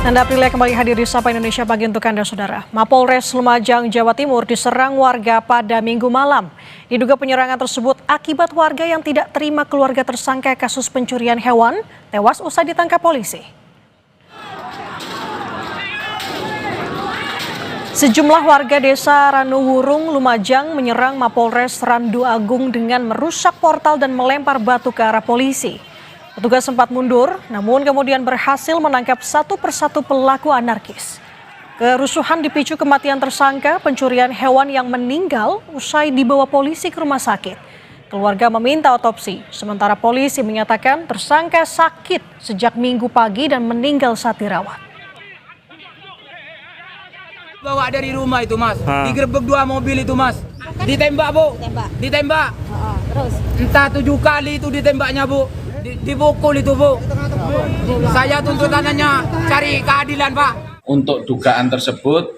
Anda Aprilia kembali hadir di Sapa Indonesia pagi untuk Anda, Saudara. Mapolres Lumajang, Jawa Timur diserang warga pada Minggu malam. Diduga penyerangan tersebut akibat warga yang tidak terima keluarga tersangka kasus pencurian hewan tewas usai ditangkap polisi. Sejumlah warga desa Ranuwurung, Lumajang menyerang Mapolres Randu Agung dengan merusak portal dan melempar batu ke arah polisi. Petugas sempat mundur, namun kemudian berhasil menangkap satu persatu pelaku anarkis. Kerusuhan dipicu kematian tersangka pencurian hewan yang meninggal usai dibawa polisi ke rumah sakit. Keluarga meminta otopsi, sementara polisi menyatakan tersangka sakit sejak Minggu pagi dan meninggal saat dirawat. Bawa dari rumah itu, Mas. Digerebek 2 mobil itu, Mas. Ditembak, Bu. Ditembak. Terus? Entah 7 kali itu ditembaknya, Bu. Dipukul itu, Bu. Saya tuntutannya cari keadilan, Pak. Untuk dugaan tersebut,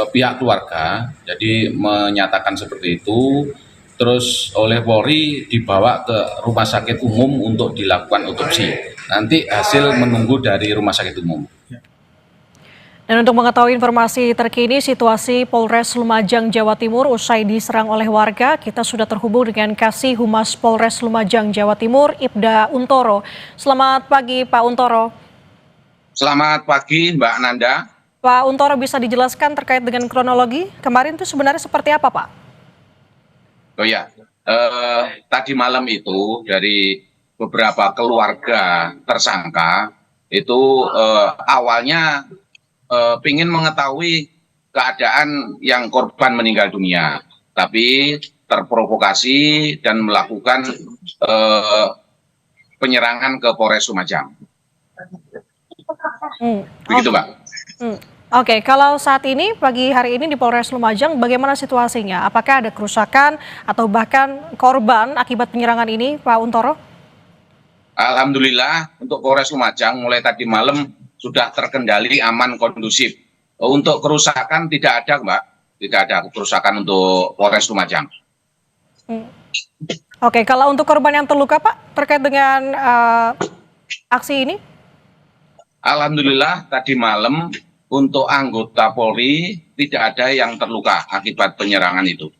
pihak keluarga jadi menyatakan seperti itu, terus oleh Polri dibawa ke rumah sakit umum untuk dilakukan otopsi. Nanti hasil menunggu dari rumah sakit umum. Dan untuk mengetahui informasi terkini situasi Polres Lumajang, Jawa Timur usai diserang oleh warga, kita sudah terhubung dengan Kasih Humas Polres Lumajang, Jawa Timur, Ibda Untoro. Selamat pagi, Pak Untoro. Selamat pagi, Mbak Nanda. Pak Untoro, bisa dijelaskan terkait dengan kronologi kemarin itu sebenarnya seperti apa, Pak? Oh ya, tadi malam itu dari beberapa keluarga tersangka itu awalnya ingin mengetahui keadaan yang korban meninggal dunia, tapi terprovokasi dan melakukan penyerangan ke Polres Lumajang. Begitu, Mbak. Oke, kalau saat ini, pagi hari ini di Polres Lumajang, bagaimana situasinya? Apakah ada kerusakan atau bahkan korban akibat penyerangan ini, Pak Untoro? Alhamdulillah, untuk Polres Lumajang mulai tadi malam sudah terkendali, aman, kondusif. Untuk kerusakan tidak ada, Mbak. Tidak ada kerusakan untuk Polres Lumajang. Oke, kalau untuk korban yang terluka, Pak, terkait dengan aksi ini? Alhamdulillah, tadi malam untuk anggota Polri tidak ada yang terluka akibat penyerangan itu.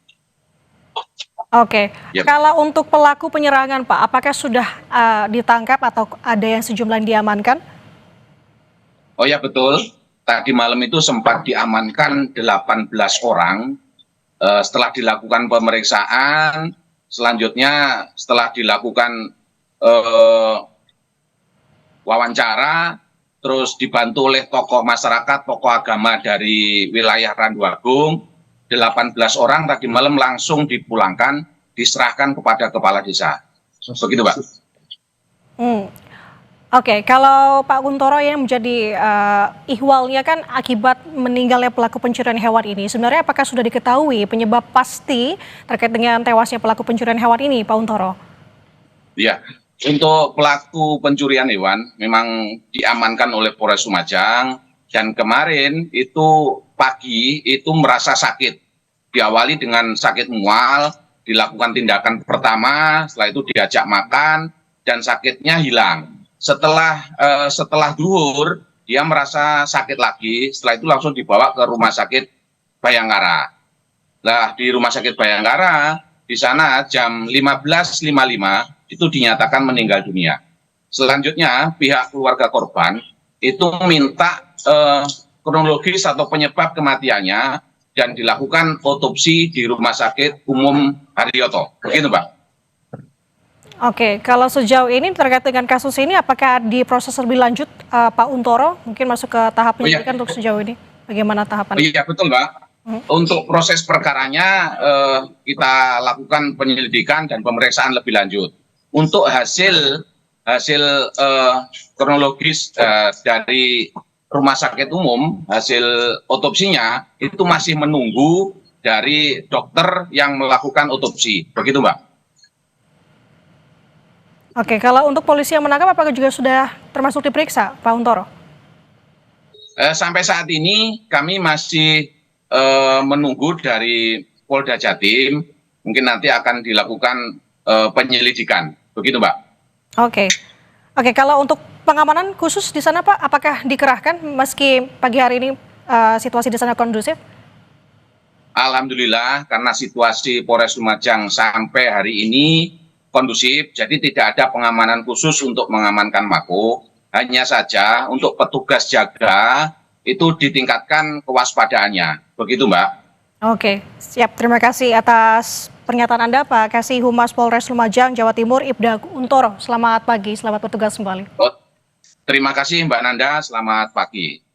Oke, Yep. Kalau untuk pelaku penyerangan, Pak, apakah sudah ditangkap atau ada yang sejumlah yang diamankan? Oh ya, betul. Tadi malam itu sempat diamankan 18 orang. Setelah dilakukan pemeriksaan, selanjutnya setelah dilakukan wawancara, terus dibantu oleh tokoh masyarakat, tokoh agama dari wilayah Randu Agung, 18 orang tadi malam langsung dipulangkan, diserahkan kepada kepala desa. Begitu, Pak. Oke, kalau Pak Untoro yang menjadi ihwalnya kan akibat meninggalnya pelaku pencurian hewan ini, sebenarnya apakah sudah diketahui penyebab pasti terkait dengan tewasnya pelaku pencurian hewan ini, Pak Untoro? Iya, untuk pelaku pencurian hewan memang diamankan oleh Polres Lumajang, dan kemarin itu pagi itu merasa sakit. Diawali dengan sakit mual, dilakukan tindakan pertama, setelah itu diajak makan dan sakitnya hilang. Setelah duhur, dia merasa sakit lagi, setelah itu langsung dibawa ke rumah sakit Bayangkara. Nah, di rumah sakit Bayangkara, di sana jam 15.55 itu dinyatakan meninggal dunia. Selanjutnya, pihak keluarga korban itu minta kronologis atau penyebab kematiannya dan dilakukan otopsi di Rumah Sakit Umum Haryoto. Begitu, Pak. Oke, kalau sejauh ini terkait dengan kasus ini, apakah diproses lebih lanjut, Pak Untoro? Mungkin masuk ke tahap penyelidikan untuk sejauh ini. Bagaimana tahapannya? Iya, betul, Mbak. Untuk proses perkaranya kita lakukan penyelidikan dan pemeriksaan lebih lanjut. Untuk hasil kronologis dari Rumah Sakit Umum, hasil otopsinya itu masih menunggu dari dokter yang melakukan otopsi. Begitu, Mbak. Oke, kalau untuk polisi yang menangkap, apakah juga sudah termasuk diperiksa, Pak Untoro? Sampai saat ini kami masih menunggu dari Polda Jatim, mungkin nanti akan dilakukan penyelidikan. Begitu, Mbak. Oke, kalau untuk pengamanan khusus di sana Pak, apakah dikerahkan meski pagi hari ini situasi di sana kondusif? Alhamdulillah, karena situasi Polres Lumajang sampai hari ini kondusif, jadi tidak ada pengamanan khusus untuk mengamankan Mako. Hanya saja untuk petugas jaga itu ditingkatkan kewaspadaannya. Begitu, Mbak. Oke, siap. Terima kasih atas pernyataan Anda, Pak Kasih Humas Polres Lumajang, Jawa Timur, Ibda Untoro. Selamat pagi, selamat bertugas kembali. Terima kasih Mbak Nanda, selamat pagi.